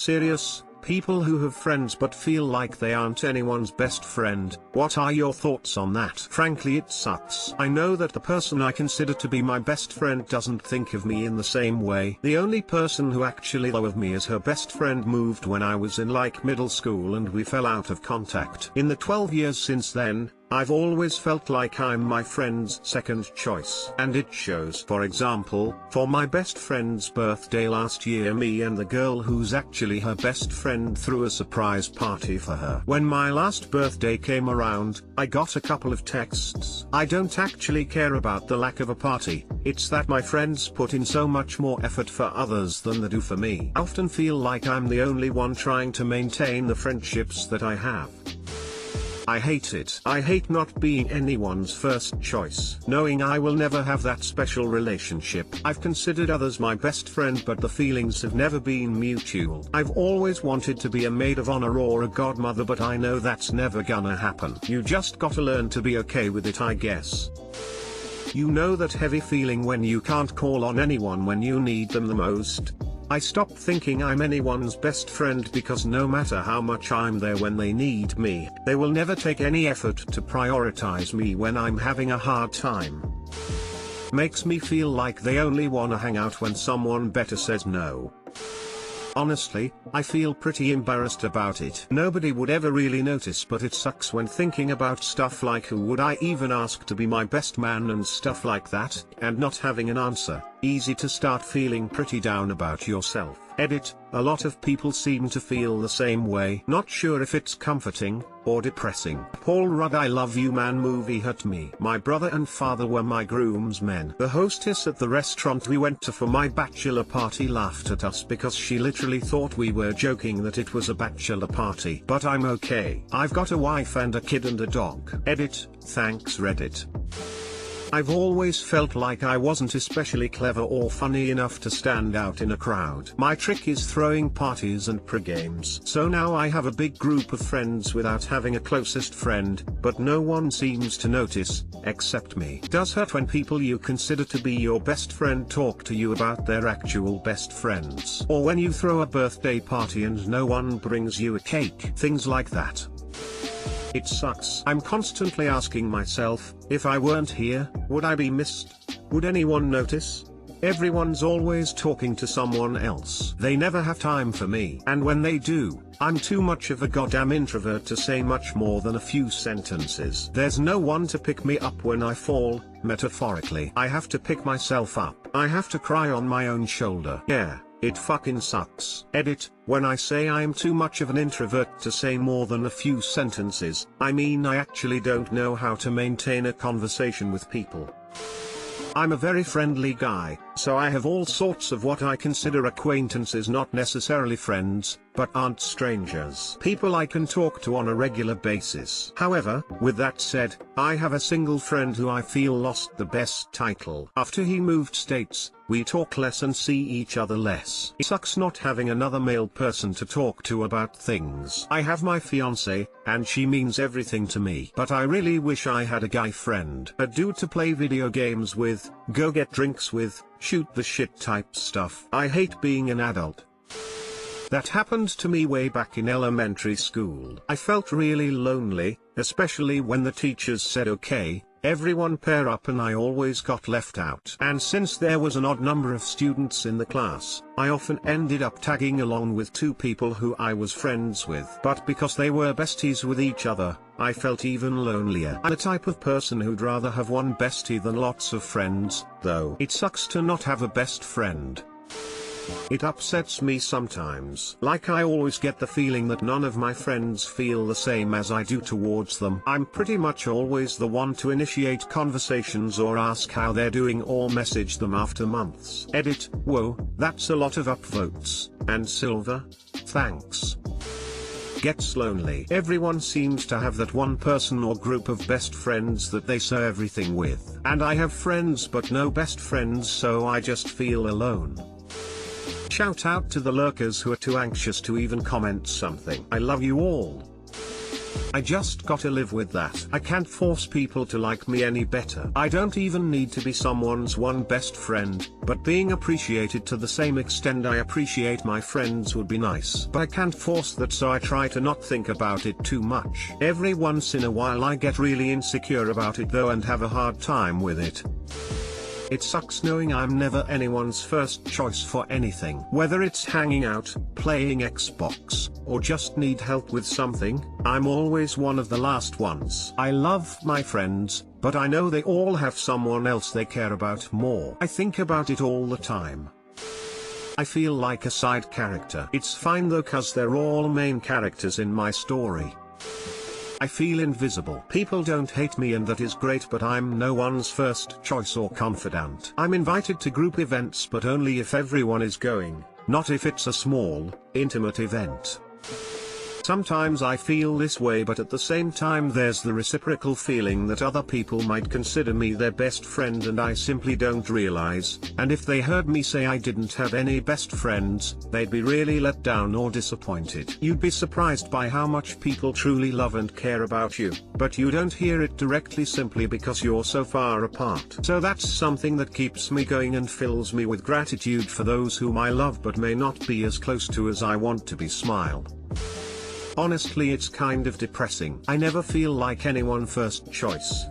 Serious, people who have friends but feel like they aren't anyone's best friend, what are your thoughts on that? Frankly, it sucks. I know that the person I consider to be my best friend doesn't think of me in the same way. The only person who actually thought of me as her best friend moved when I was in like middle school and we fell out of contact. In the 12 years since then, I've always felt like I'm my friend's second choice. And it shows. For example, for my best friend's birthday last year, me and the girl who's actually her best friend threw a surprise party for her. When my last birthday came around, I got a couple of texts. I don't actually care about the lack of a party, it's that my friends put in so much more effort for others than they do for me. I often feel like I'm the only one trying to maintain the friendships that I have. I hate it. I hate not being anyone's first choice. Knowing I will never have that special relationship. I've considered others my best friend, but the feelings have never been mutual. I've always wanted to be a maid of honor or a godmother, but I know that's never gonna happen. You just gotta learn to be okay with it, I guess. You know that heavy feeling when you can't call on anyone when you need them the most? I stopped thinking I'm anyone's best friend because no matter how much I'm there when they need me, they will never take any effort to prioritize me when I'm having a hard time. Makes me feel like they only wanna hang out when someone better says no. Honestly, I feel pretty embarrassed about it. Nobody would ever really notice, but it sucks when thinking about stuff like who would I even ask to be my best man and stuff like that, and not having an answer. Easy to start feeling pretty down about yourself. Edit, a lot of people seem to feel the same way. Not sure if it's comforting, or depressing. Paul Rudd, I love you man movie hurt me. My brother and father were my groomsmen. The hostess at the restaurant we went to for my bachelor party laughed at us because she literally thought we were joking that it was a bachelor party. But I'm okay. I've got a wife and a kid and a dog. Edit, thanks Reddit. I've always felt like I wasn't especially clever or funny enough to stand out in a crowd. My trick is throwing parties and pre-games. So now I have a big group of friends without having a closest friend, but no one seems to notice, except me. Does hurt when people you consider to be your best friend talk to you about their actual best friends. Or when you throw a birthday party and no one brings you a cake. Things like that. It sucks. I'm constantly asking myself, if I weren't here, would I be missed? Would anyone notice? Everyone's always talking to someone else. They never have time for me. And when they do, I'm too much of a goddamn introvert to say much more than a few sentences. There's no one to pick me up when I fall, metaphorically. I have to pick myself up. I have to cry on my own shoulder. Yeah. It fucking sucks. Edit, when I say I'm too much of an introvert to say more than a few sentences, I mean I actually don't know how to maintain a conversation with people. I'm a very friendly guy, so I have all sorts of what I consider acquaintances, not necessarily friends, but aren't strangers. People I can talk to on a regular basis. However, with that said, I have a single friend who I feel lost the best title. After he moved states, we talk less and see each other less. It sucks not having another male person to talk to about things. I have my fiance, and she means everything to me. But I really wish I had a guy friend. A dude to play video games with, go get drinks with, shoot the shit type stuff. I hate being an adult. That happened to me way back in elementary school. I felt really lonely, especially when the teachers said okay, everyone pair up, and I always got left out. And since there was an odd number of students in the class, I often ended up tagging along with two people who I was friends with. But because they were besties with each other, I felt even lonelier. I'm the type of person who'd rather have one bestie than lots of friends, though. It sucks to not have a best friend. It upsets me sometimes. Like I always get the feeling that none of my friends feel the same as I do towards them. I'm pretty much always the one to initiate conversations or ask how they're doing or message them after months. Edit, whoa, that's a lot of upvotes. And silver? Thanks. Gets lonely. Everyone seems to have that one person or group of best friends that they share everything with. And I have friends but no best friends, so I just feel alone. Shout out to the lurkers who are too anxious to even comment something. I love you all. I just gotta live with that. I can't force people to like me any better. I don't even need to be someone's one best friend, but being appreciated to the same extent I appreciate my friends would be nice. But I can't force that, so I try to not think about it too much. Every once in a while I get really insecure about it though and have a hard time with it. It sucks knowing I'm never anyone's first choice for anything. Whether it's hanging out, playing Xbox, or just need help with something, I'm always one of the last ones. I love my friends, but I know they all have someone else they care about more. I think about it all the time. I feel like a side character. It's fine though, cause they're all main characters in my story. I feel invisible. People don't hate me and that is great, but I'm no one's first choice or confidant. I'm invited to group events but only if everyone is going, not if it's a small, intimate event. Sometimes I feel this way, but at the same time there's the reciprocal feeling that other people might consider me their best friend and I simply don't realize, and if they heard me say I didn't have any best friends, they'd be really let down or disappointed. You'd be surprised by how much people truly love and care about you, but you don't hear it directly simply because you're so far apart. So that's something that keeps me going and fills me with gratitude for those whom I love but may not be as close to as I want to be. Smile. Honestly, it's kind of depressing. I never feel like anyone first choice.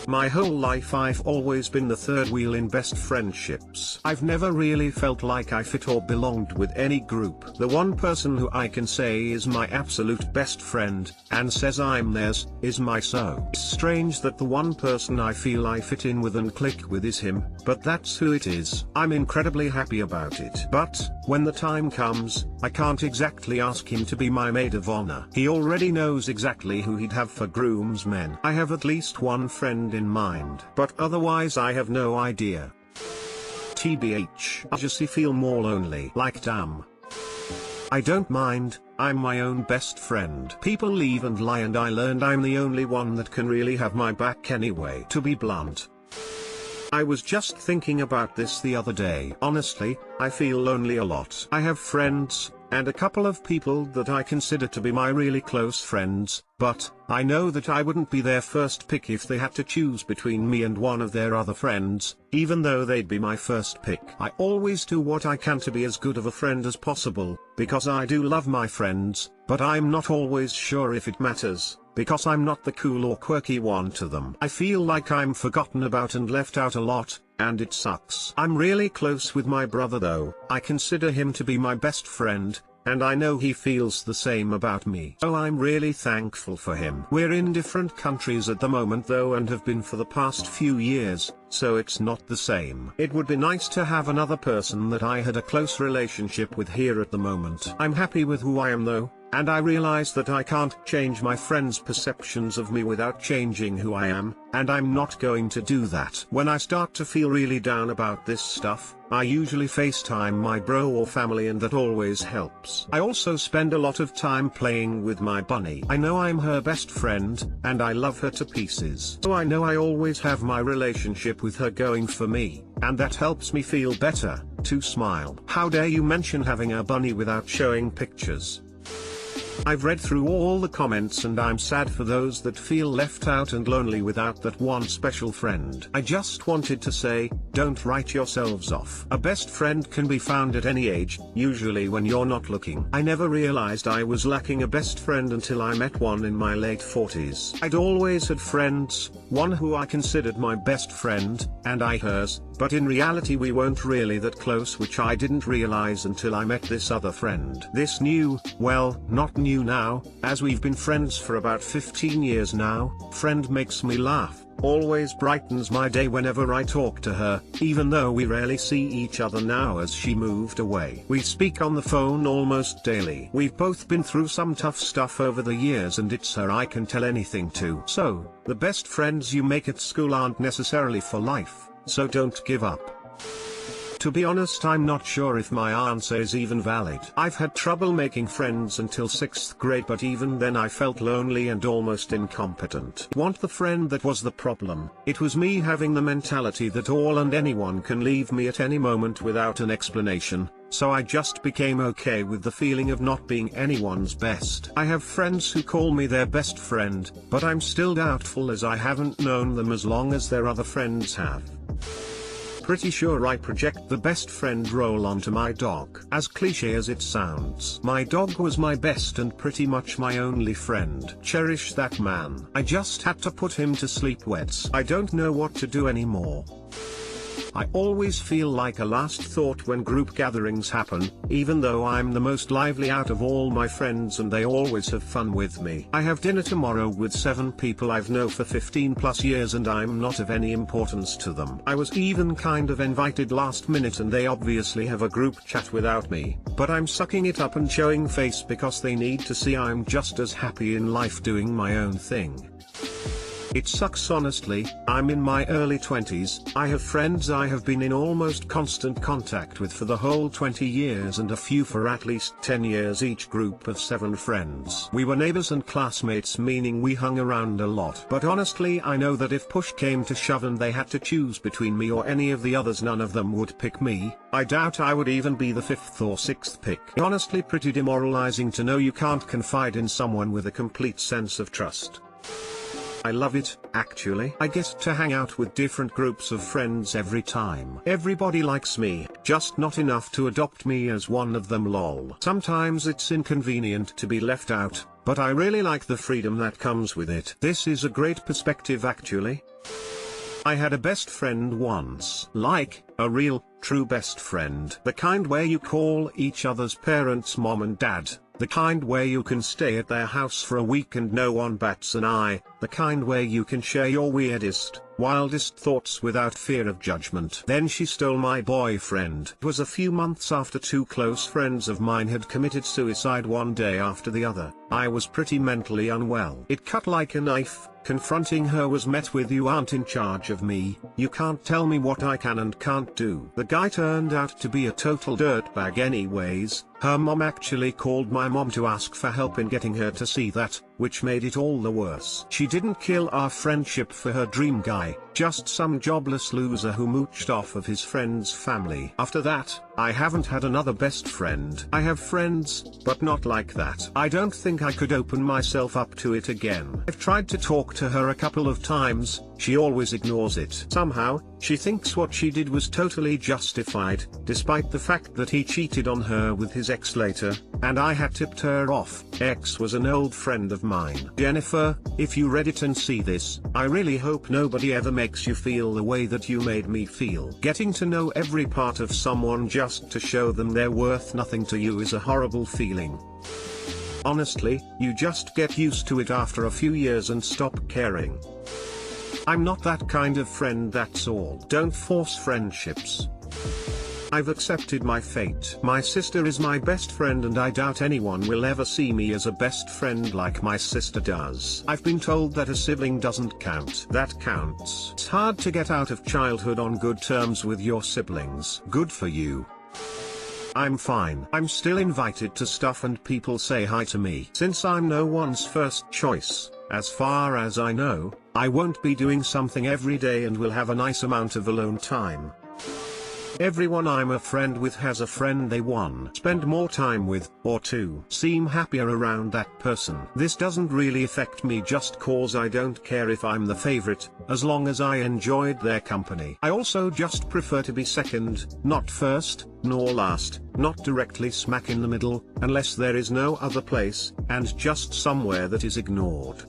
My whole life I've always been the third wheel in best friendships. I've never really felt like I fit or belonged with any group. The one person who I can say is my absolute best friend, and says I'm theirs, is my so. It's strange that the one person I feel I fit in with and click with is him, but that's who it is. I'm incredibly happy about it. But, when the time comes, I can't exactly ask him to be my maid of honor. He already knows exactly who he'd have for groomsmen. I have at least one friend in mind, but otherwise I have no idea. TBH, I just feel more lonely. Like damn. I don't mind, I'm my own best friend. People leave and lie and I learned I'm the only one that can really have my back anyway. To be blunt, I was just thinking about this the other day. Honestly, I feel lonely a lot. I have friends, and a couple of people that I consider to be my really close friends, but I know that I wouldn't be their first pick if they had to choose between me and one of their other friends, even though they'd be my first pick. I always do what I can to be as good of a friend as possible, because I do love my friends, but I'm not always sure if it matters, because I'm not the cool or quirky one to them. I feel like I'm forgotten about and left out a lot, and it sucks. I'm really close with my brother though. I consider him to be my best friend, and I know he feels the same about me. So I'm really thankful for him. We're in different countries at the moment though and have been for the past few years, so it's not the same. It would be nice to have another person that I had a close relationship with here at the moment. I'm happy with who I am though, and I realize that I can't change my friends' perceptions of me without changing who I am, and I'm not going to do that. When I start to feel really down about this stuff, I usually FaceTime my bro or family and that always helps. I also spend a lot of time playing with my bunny. I know I'm her best friend, and I love her to pieces. So I know I always have my relationship with her going for me, and that helps me feel better. To smile. How dare you mention having a bunny without showing pictures? I've read through all the comments and I'm sad for those that feel left out and lonely without that one special friend. I just wanted to say, don't write yourselves off. A best friend can be found at any age, usually when you're not looking. I never realized I was lacking a best friend until I met one in my late 40s. I'd always had friends, one who I considered my best friend, and I hers, but in reality we weren't really that close, which I didn't realize until I met this other friend. This new, well, not new now, as we've been friends for about 15 years now, friend makes me laugh, always brightens my day whenever I talk to her, even though we rarely see each other now as she moved away. We speak on the phone almost daily. We've both been through some tough stuff over the years and it's her I can tell anything to. So, the best friends you make at school aren't necessarily for life, so don't give up. To be honest, I'm not sure if my answer is even valid. I've had trouble making friends until 6th grade, but even then I felt lonely and almost incompetent. Want the friend that was the problem. It was me having the mentality that all and anyone can leave me at any moment without an explanation. So I just became okay with the feeling of not being anyone's best. I have friends who call me their best friend, but I'm still doubtful as I haven't known them as long as their other friends have. Pretty sure I project the best friend role onto my dog. As cliche as it sounds, my dog was my best and pretty much my only friend. Cherish that man. I just had to put him to sleep wets. I don't know what to do anymore. I always feel like a last thought when group gatherings happen, even though I'm the most lively out of all my friends and they always have fun with me. I have dinner tomorrow with 7 people I've known for 15 plus years and I'm not of any importance to them. I was even kind of invited last minute and they obviously have a group chat without me, but I'm sucking it up and showing face because they need to see I'm just as happy in life doing my own thing. It sucks honestly. I'm in my early 20s, I have friends I have been in almost constant contact with for the whole 20 years and a few for at least 10 years, each group of 7 friends. We were neighbors and classmates, meaning we hung around a lot. But honestly, I know that if push came to shove and they had to choose between me or any of the others, none of them would pick me. I doubt I would even be the 5th or 6th pick. Honestly, pretty demoralizing to know you can't confide in someone with a complete sense of trust. I love it, actually. I get to hang out with different groups of friends every time. Everybody likes me, just not enough to adopt me as one of them, lol. Sometimes it's inconvenient to be left out, but I really like the freedom that comes with it. This is a great perspective actually. I had a best friend once. Like, a real, true best friend. The kind where you call each other's parents mom and dad. The kind where you can stay at their house for a week and no one bats an eye. The kind where you can share your weirdest, wildest thoughts without fear of judgment. Then she stole my boyfriend. It was a few months after 2 close friends of mine had committed suicide one day after the other. I was pretty mentally unwell. It cut like a knife. Confronting her was met with, "You aren't in charge of me, you can't tell me what I can and can't do." The guy turned out to be a total dirtbag anyways. Her mom actually called my mom to ask for help in getting her to see that, which made it all the worse. She didn't kill our friendship for her dream guy, just some jobless loser who mooched off of his friend's family. After that, I haven't had another best friend. I have friends, but not like that. I don't think I could open myself up to it again. I've tried to talk to her a couple of times, she always ignores it. Somehow, she thinks what she did was totally justified, despite the fact that he cheated on her with his ex later, and I had tipped her off. Ex was an old friend of mine. Jennifer, if you read it and see this, I really hope nobody ever makes you feel the way that you made me feel. Getting to know every part of someone just to show them they're worth nothing to you is a horrible feeling. Honestly, you just get used to it after a few years and stop caring. I'm not that kind of friend, that's all. Don't force friendships. I've accepted my fate. My sister is my best friend and I doubt anyone will ever see me as a best friend like my sister does. I've been told that a sibling doesn't count. That counts. It's hard to get out of childhood on good terms with your siblings. Good for you. I'm fine. I'm still invited to stuff and people say hi to me. Since I'm no one's first choice, as far as I know, I won't be doing something every day and will have a nice amount of alone time. Everyone I'm a friend with has a friend they spend more time with, or two, seem happier around that person. This doesn't really affect me just cause I don't care if I'm the favorite, as long as I enjoyed their company. I also just prefer to be second, not first, nor last, not directly smack in the middle, unless there is no other place, and just somewhere that is ignored.